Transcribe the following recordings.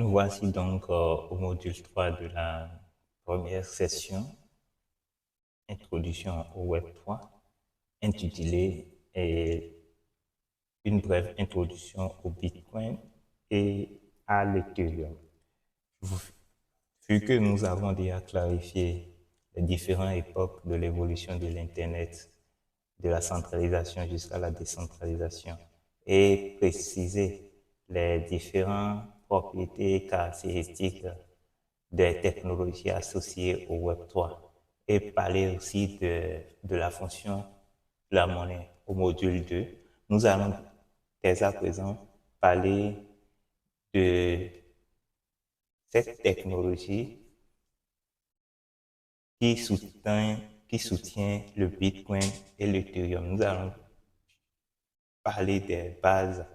Nous voici donc au module 3 de la première session, Introduction au Web 3, intitulée Une brève introduction au Bitcoin et à l'Ethereum. Vu que nous avons déjà clarifié les différentes époques de l'évolution de l'Internet, de la centralisation jusqu'à la décentralisation, et précisé les différentes propriétés et caractéristiques des technologies associées au Web3 et parler aussi de la fonction de la monnaie au module 2. Nous allons dès à présent parler de cette technologie qui soutient le Bitcoin et l'Ethereum. Nous allons parler des bases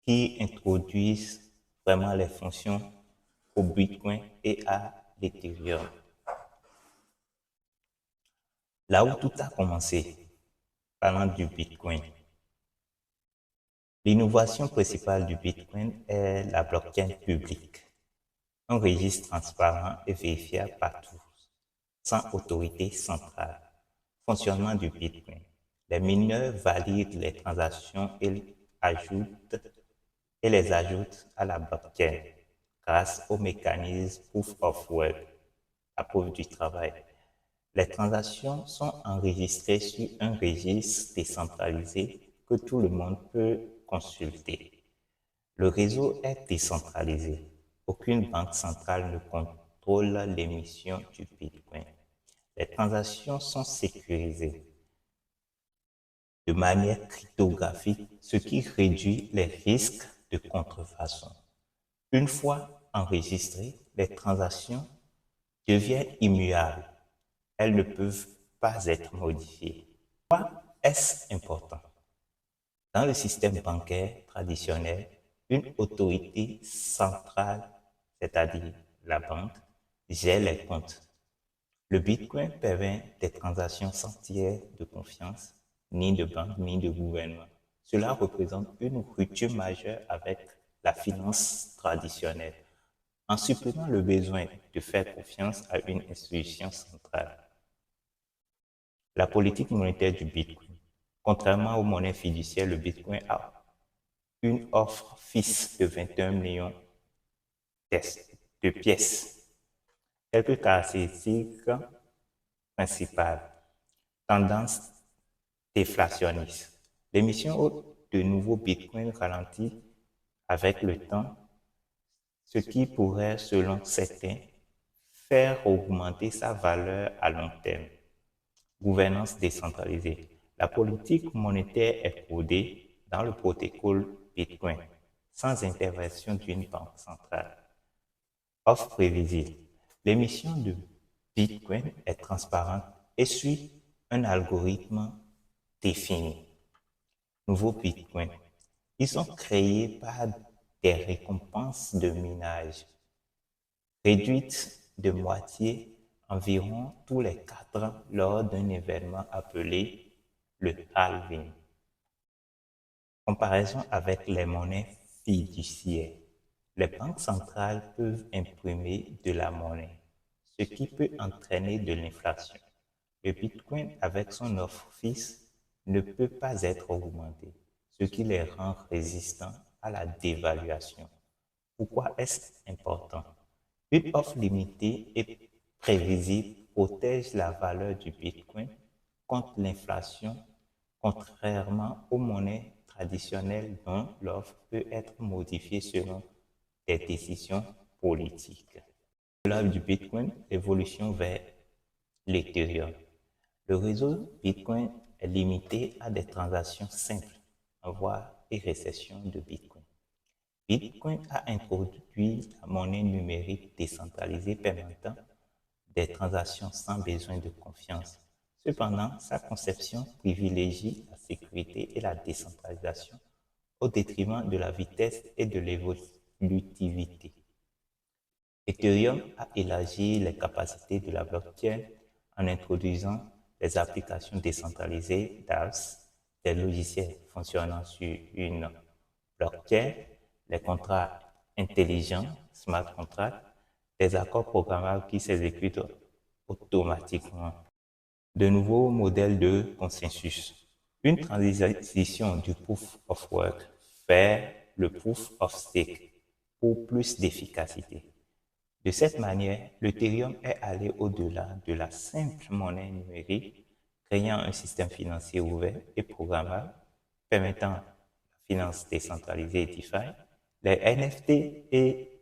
qui introduisent vraiment les fonctions au Bitcoin et à l'Ethereum. Là où tout a commencé, parlant du Bitcoin. L'innovation principale du Bitcoin est la blockchain publique, un registre transparent et vérifiable par tous, sans autorité centrale. Fonctionnement du Bitcoin. Les mineurs valident les transactions et les ajoutent à la blockchain grâce au mécanisme Proof of Work, la preuve du travail. Les transactions sont enregistrées sur un registre décentralisé que tout le monde peut consulter. Le réseau est décentralisé. Aucune banque centrale ne contrôle l'émission du Bitcoin. Les transactions sont sécurisées de manière cryptographique, ce qui réduit les risques de contrefaçon. Une fois enregistrées, les transactions deviennent immuables. Elles ne peuvent pas être modifiées. Pourquoi est-ce important? Dans le système bancaire traditionnel, une autorité centrale, c'est-à-dire la banque, gère les comptes. Le Bitcoin permet des transactions sans tiers de confiance, ni de banque, ni de gouvernement. Cela représente une rupture majeure avec la finance traditionnelle, en supprimant le besoin de faire confiance à une institution centrale. La politique monétaire du Bitcoin. Contrairement aux monnaies fiduciaires, le Bitcoin a une offre fixe de 21 millions de pièces. Quelques caractéristiques principales. Tendance déflationniste. L'émission de nouveaux bitcoins ralentit avec le temps, ce qui pourrait, selon certains, faire augmenter sa valeur à long terme. Gouvernance décentralisée. La politique monétaire est codée dans le protocole Bitcoin, sans intervention d'une banque centrale. Offre prévisible. L'émission de Bitcoin est transparente et suit un algorithme défini. Nouveaux Bitcoin. Ils sont créés par des récompenses de minage, réduites de moitié environ tous les 4 ans lors d'un événement appelé le halving. Comparaison avec les monnaies fiduciaires. Les banques centrales peuvent imprimer de la monnaie, ce qui peut entraîner de l'inflation. Le Bitcoin, avec son offre fixe, ne peut pas être augmenté, ce qui les rend résistants à la dévaluation. Pourquoi est-ce important? Une offre limitée et prévisible protège la valeur du Bitcoin contre l'inflation, contrairement aux monnaies traditionnelles dont l'offre peut être modifiée selon des décisions politiques. Au-delà du Bitcoin, l'évolution vers l'Ethereum. Le réseau Bitcoin est limité à des transactions simples, envoi et réception de Bitcoin. Bitcoin a introduit la monnaie numérique décentralisée permettant des transactions sans besoin de confiance. Cependant, sa conception privilégie la sécurité et la décentralisation au détriment de la vitesse et de l'évolutivité. Ethereum a élargi les capacités de la blockchain en introduisant les applications décentralisées DApps, des logiciels fonctionnant sur une blockchain, les contrats intelligents, smart contracts, des accords programmables qui s'exécutent automatiquement. De nouveaux modèles de consensus. Une transition du proof of work vers le proof of stake pour plus d'efficacité. De cette manière, l'Ethereum est allé au-delà de la simple monnaie numérique, créant un système financier ouvert et programmable permettant la finance décentralisée et DeFi, les NFT et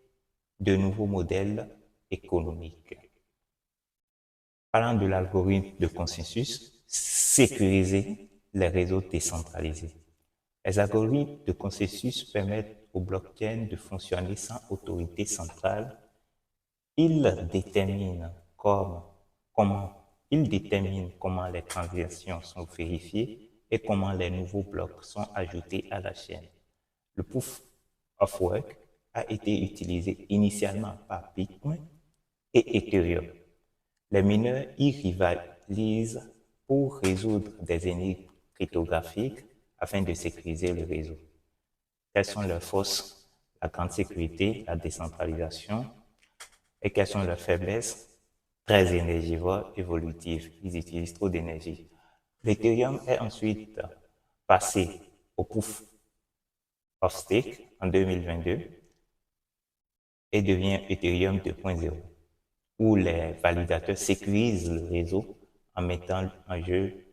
de nouveaux modèles économiques. Parlant de l'algorithme de consensus, sécuriser les réseaux décentralisés. Les algorithmes de consensus permettent aux blockchains de fonctionner sans autorité centrale. Ils déterminent comment les transactions sont vérifiées et comment les nouveaux blocs sont ajoutés à la chaîne. Le proof of work a été utilisé initialement par Bitcoin et Ethereum. Les mineurs y rivalisent pour résoudre des énigmes cryptographiques afin de sécuriser le réseau. Quelles sont leurs forces? La grande sécurité, la décentralisation. Et quelles sont leurs faiblesses? Très énergivores, évolutives. Ils utilisent trop d'énergie. L'Ethereum est ensuite passé au proof of stake en 2022 et devient Ethereum 2.0, où les validateurs sécurisent le réseau en mettant en jeu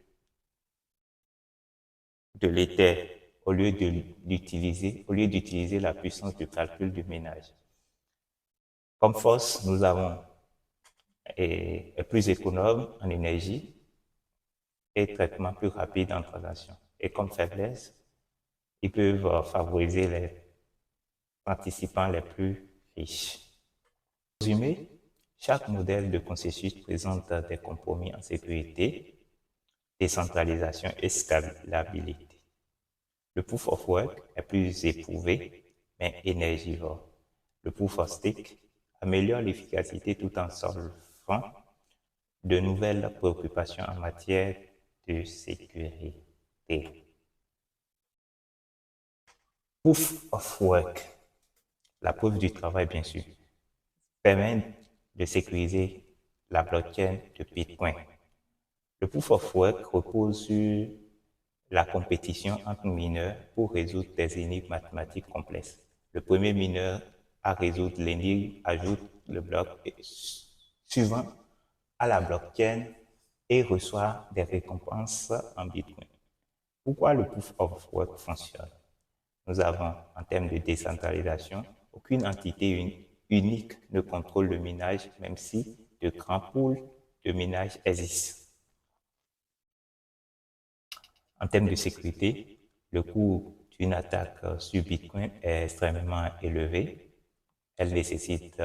de l'Ether au lieu d'utiliser la puissance de calcul du ménage. Comme force, nous avons est plus économe en énergie et traitement plus rapide en transaction. Et comme faiblesse, ils peuvent favoriser les participants les plus riches. En résumé, chaque modèle de consensus présente des compromis en sécurité, décentralisation et scalabilité. Le proof of work est plus éprouvé, mais énergivore. Le proof of stake améliore l'efficacité tout en solvant de nouvelles préoccupations en matière de sécurité. Proof of work, la preuve du travail bien sûr, permet de sécuriser la blockchain de Bitcoin. Le proof of work repose sur la compétition entre mineurs pour résoudre des énigmes mathématiques complexes. Le premier mineur à résoudre l'énigme ajoute le bloc suivant à la blockchain et reçoit des récompenses en Bitcoin. Pourquoi le proof of work fonctionne? Nous avons, en termes de décentralisation, aucune entité unique ne contrôle le minage, même si de grands pools de minage existent. En termes de sécurité, le coût d'une attaque sur Bitcoin est extrêmement élevé. Elle nécessite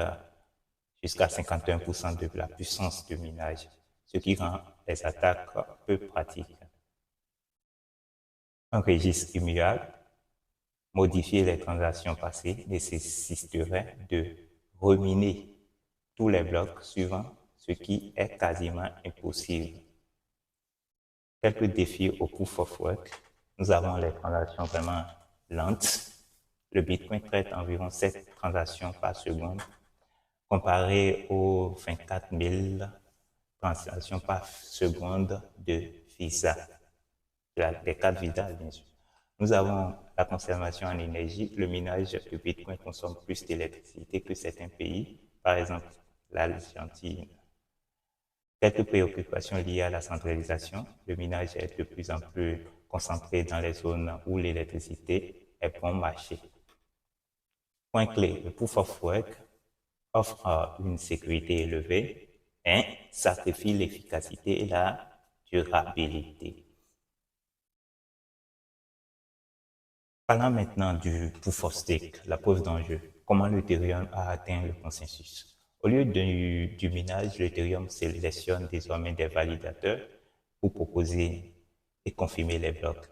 jusqu'à 51% de la puissance de minage, ce qui rend les attaques peu pratiques. Un registre immuable, modifier les transactions passées nécessiterait de reminer tous les blocs suivants, ce qui est quasiment impossible. Quelques défis au proof of work. Nous avons les transactions vraiment lentes. Le Bitcoin traite environ 7 transactions par seconde, comparé aux 24 000 transactions par seconde de Visa, des cartes Visa, bien sûr. Nous avons la consommation en énergie. Le minage de Bitcoin consomme plus d'électricité que certains pays, par exemple l'Argentine. Quelques préoccupations liées à la centralisation. Le minage est de plus en plus concentré dans les zones où l'électricité est bon marché. Point clé, le proof of work offre une sécurité élevée et sacrifie l'efficacité et la durabilité. Parlons maintenant du proof of stake, la preuve d'enjeu. Comment l'Ethereum a atteint le consensus? Au lieu du minage, l'Ethereum sélectionne désormais des validateurs pour proposer et confirmer les blocs.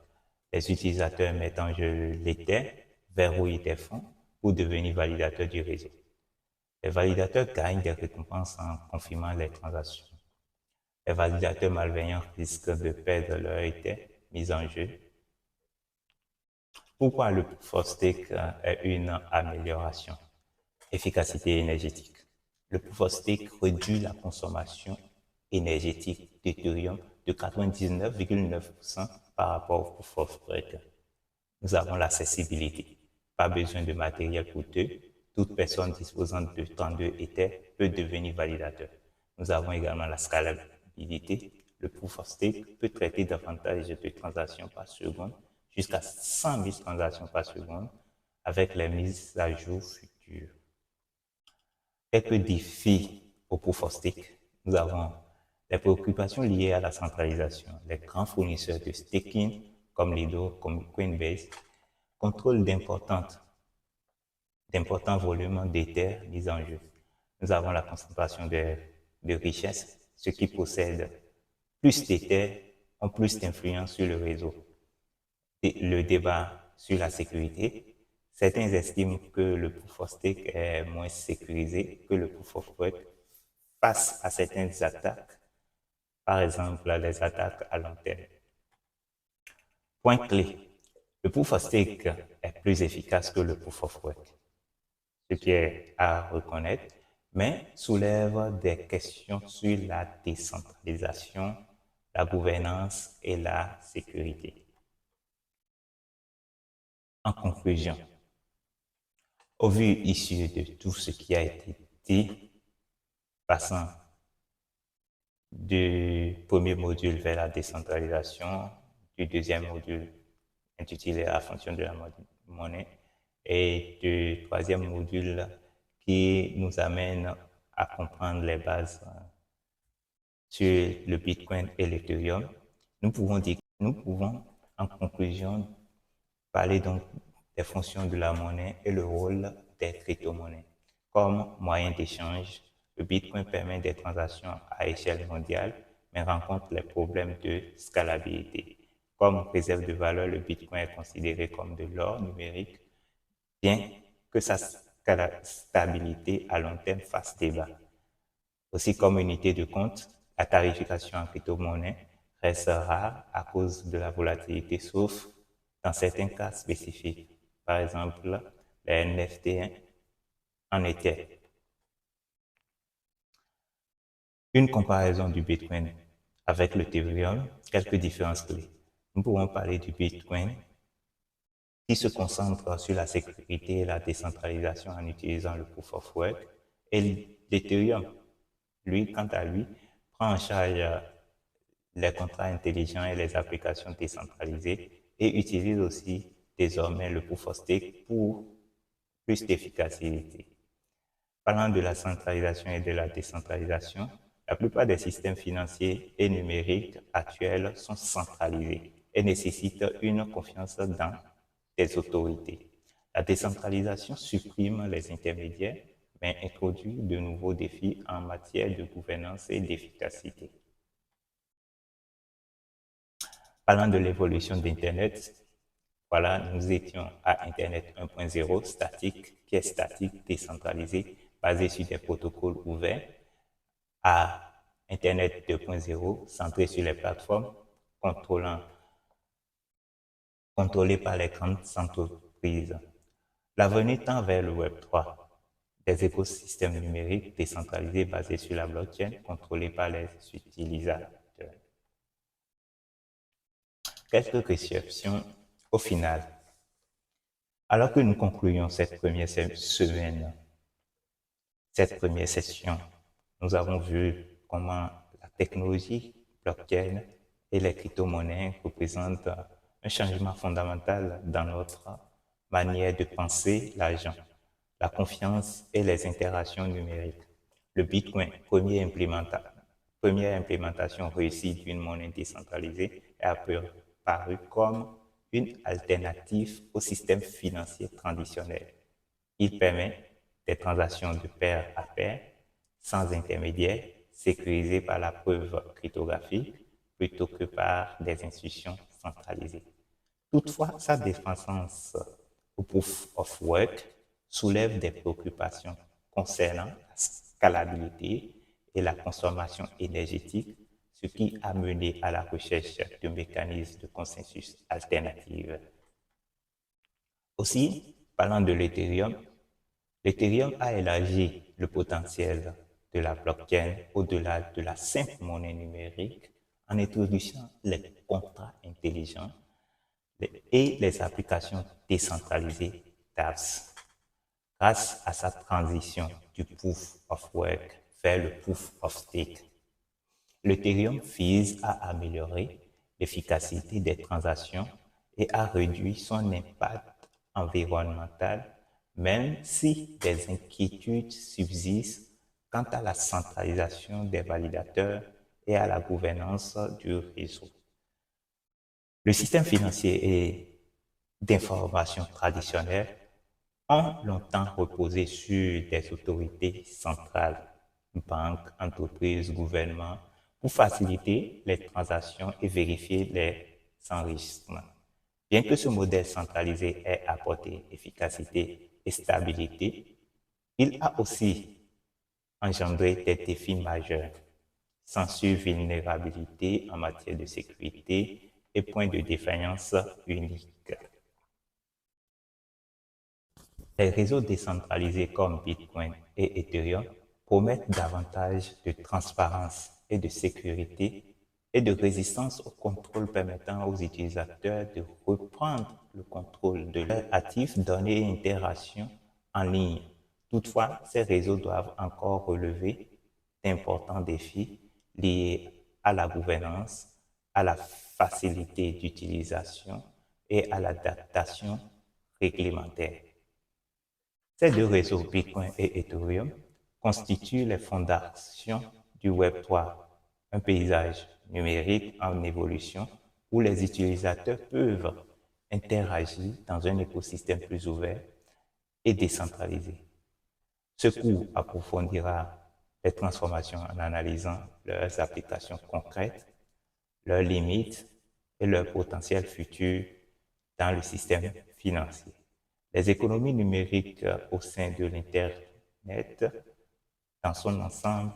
Les utilisateurs mettent en jeu l'Ether, verrouillent des fonds pour devenir validateurs du réseau. Les validateurs gagnent des récompenses en confirmant les transactions. Les validateurs malveillants risquent de perdre leur Ether mis en jeu. Pourquoi le proof of stake est une amélioration? Efficacité énergétique. Le proof of stake réduit la consommation énergétique d'Ethereum de 99,9% par rapport au proof of work. Nous avons l'accessibilité. Pas besoin de matériel coûteux. Toute personne disposant de 32 Ethers peut devenir validateur. Nous avons également la scalabilité. Le proof of stake peut traiter davantage de transactions par seconde, jusqu'à 100 000 transactions par seconde, avec les mises à jour futures. Quelques défis au proof of stake. Nous avons les préoccupations liées à la centralisation. Les grands fournisseurs de staking, comme Lido, comme Coinbase, contrôlent d'importants volumes d'Ether mis en jeu. Nous avons la concentration de richesses. Ceux qui possèdent plus d'Ether ont plus d'influence sur le réseau. Le débat sur la sécurité. Certains estiment que le proof of stake est moins sécurisé que le proof of work face à certaines attaques, par exemple les attaques à long terme. Point clé. Le proof of stake est plus efficace que le proof of work, ce qui est à reconnaître, mais soulève des questions sur la décentralisation, la gouvernance et la sécurité. En conclusion, au vu issu de tout ce qui a été dit, passant du premier module vers la décentralisation, du deuxième module intitulé La fonction de la monnaie et du troisième module qui nous amène à comprendre les bases sur le Bitcoin et l'Ethereum, nous pouvons en conclusion parler donc des fonctions de la monnaie et le rôle des crypto-monnaies. Comme moyen d'échange, le Bitcoin permet des transactions à échelle mondiale, mais rencontre les problèmes de scalabilité. Comme réserve de valeur, le Bitcoin est considéré comme de l'or numérique, bien que sa stabilité à long terme fasse débat. Aussi, comme unité de compte, la tarification en crypto-monnaie reste rare à cause de la volatilité, sauf dans certains cas spécifiques. Par exemple, les NFT en étaient. Une comparaison du Bitcoin avec le Ethereum, quelques différences clés. Nous pouvons parler du Bitcoin qui se concentre sur la sécurité et la décentralisation en utilisant le proof of work, et l'Ethereum, lui, quant à lui, prend en charge les contrats intelligents et les applications décentralisées et utilise aussi désormais le proof of stake pour plus d'efficacité. Parlant de la centralisation et de la décentralisation, la plupart des systèmes financiers et numériques actuels sont centralisés et nécessitent une confiance dans des autorités. La décentralisation supprime les intermédiaires, mais introduit de nouveaux défis en matière de gouvernance et d'efficacité. Parlant de l'évolution d'Internet, voilà, nous étions à Internet 1.0 statique, qui est statique, décentralisé, basé sur des protocoles ouverts, à Internet 2.0, centré sur les plateformes, contrôlé par les grandes entreprises. L'avenir tend vers le Web 3, des écosystèmes numériques décentralisés basés sur la blockchain, contrôlés par les utilisateurs. Quelques questions au final. Alors que nous concluons cette première semaine, cette première session, nous avons vu comment la technologie blockchain et les crypto-monnaies représentent un changement fondamental dans notre manière de penser l'argent, la confiance et les interactions numériques. Le Bitcoin, première implémentation réussie d'une monnaie décentralisée, est apparu comme une alternative au système financier traditionnel. Il permet des transactions de pair à pair, sans intermédiaire, sécurisées par la preuve cryptographique plutôt que par des institutions centralisées. Toutefois, sa dépendance au proof of work soulève des préoccupations concernant la scalabilité et la consommation énergétique, ce qui a mené à la recherche de mécanismes de consensus alternatifs. Aussi, parlant de l'Ethereum, l'Ethereum a élargi le potentiel de la blockchain au-delà de la simple monnaie numérique en introduisant les contrats intelligents et les applications décentralisées d'apps. Grâce à sa transition du proof of work vers le proof of stake, l'Ethereum vise à améliorer l'efficacité des transactions et à réduire son impact environnemental, même si des inquiétudes subsistent quant à la centralisation des validateurs et à la gouvernance du réseau. Le système financier et d'information traditionnel ont longtemps reposé sur des autorités centrales, banques, entreprises, gouvernements, pour faciliter les transactions et vérifier les enregistrements. Bien que ce modèle centralisé ait apporté efficacité et stabilité, il a aussi engendré des défis majeurs, censure, vulnérabilité en matière de sécurité et points de défaillance uniques. Les réseaux décentralisés comme Bitcoin et Ethereum promettent davantage de transparence et de sécurité et de résistance au contrôle permettant aux utilisateurs de reprendre le contrôle de leurs actifs, données et interactions en ligne. Toutefois, ces réseaux doivent encore relever d'importants défis liés à la gouvernance, à la facilité d'utilisation et à l'adaptation réglementaire. Ces deux réseaux, Bitcoin et Ethereum, constituent les fondations du Web3, un paysage numérique en évolution où les utilisateurs peuvent interagir dans un écosystème plus ouvert et décentralisé. Ce cours approfondira les transformations en analysant leurs applications concrètes, leurs limites et leur potentiel futur dans le système financier. Les économies numériques au sein de l'Internet dans son ensemble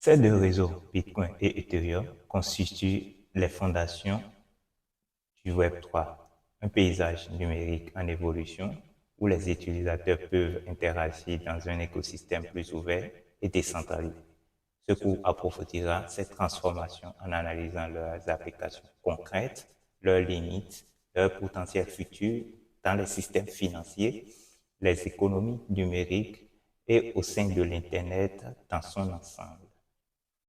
Ces deux réseaux, Bitcoin et Ethereum, constituent les fondations du Web3, un paysage numérique en évolution où les utilisateurs peuvent interagir dans un écosystème plus ouvert et décentralisé. Ce cours approfondira cette transformation en analysant leurs applications concrètes, leurs limites, leurs potentiels futurs dans les systèmes financiers, les économies numériques et au sein de l'Internet dans son ensemble.